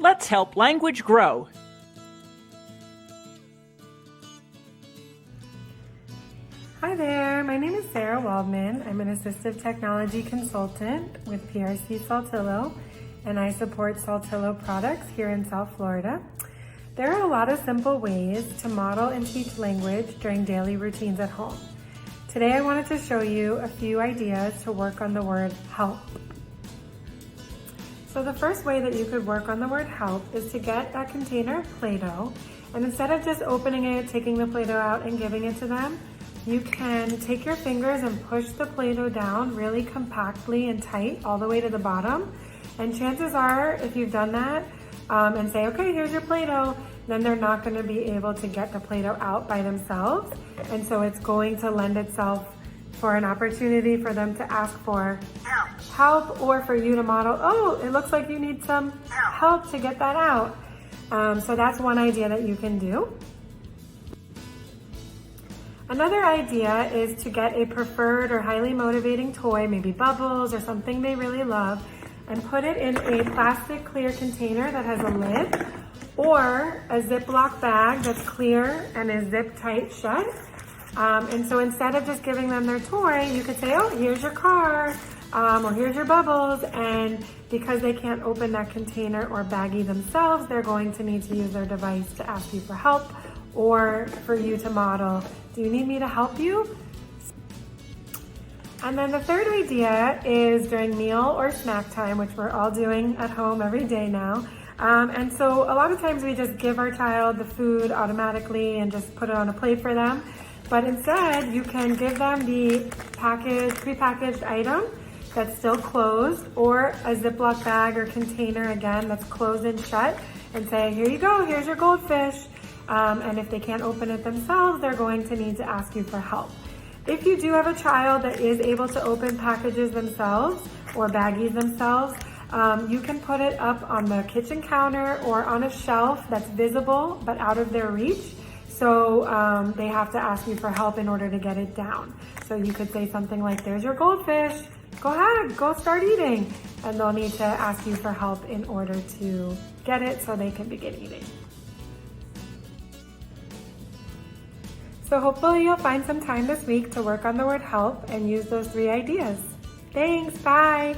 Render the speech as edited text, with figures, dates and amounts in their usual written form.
Let's help language grow. Hi there, my name is Sarah Waldman. I'm an assistive technology consultant with PRC-Saltillo, and I support Saltillo products here in South Florida. There are a lot of simple ways to model and teach language during daily routines at home. Today I wanted to show you a few ideas to work on the word help. So the first way that you could work on the word help is to get a container of Play-Doh, and instead of just opening it, taking the Play-Doh out and giving it to them, you can take your fingers and push the Play-Doh down really compactly and tight all the way to the bottom. And chances are, if you've done that, and say, okay, here's your Play-Doh, then they're not gonna be able to get the Play-Doh out by themselves. And so it's going to lend itself for an opportunity for them to ask for help, or for you to model, oh, it looks like you need some help to get that out. So that's one idea that you can do. Another idea is to get a preferred or highly motivating toy, maybe Bubbles or something they really love, and put it in a plastic clear container that has a lid, or a Ziploc bag that's clear and is zip tight shut. And so instead of just giving them their toy, you could say, oh, here's your car, or here's your Bubbles, and because they can't open that container or baggie themselves, they're going to need to use their device to ask you for help, or for you to model, do you need me to help you? And then the third idea is during meal or snack time, which we're all doing at home every day now. And so a lot of times we just give our child the food automatically and just put it on a plate for them. But instead, you can give them the prepackaged item that's still closed, or a Ziploc bag or container, again, that's closed and shut, and say, here you go, here's your goldfish. And if they can't open it themselves, they're going to need to ask you for help. If you do have a child that is able to open packages themselves or baggies themselves, you can put it up on the kitchen counter or on a shelf that's visible but out of their reach. So they have to ask you for help in order to get it down. So you could say something like, there's your goldfish, go ahead, go start eating. And they'll need to ask you for help in order to get it so they can begin eating. So hopefully you'll find some time this week to work on the word help and use those 3 ideas. Thanks, bye.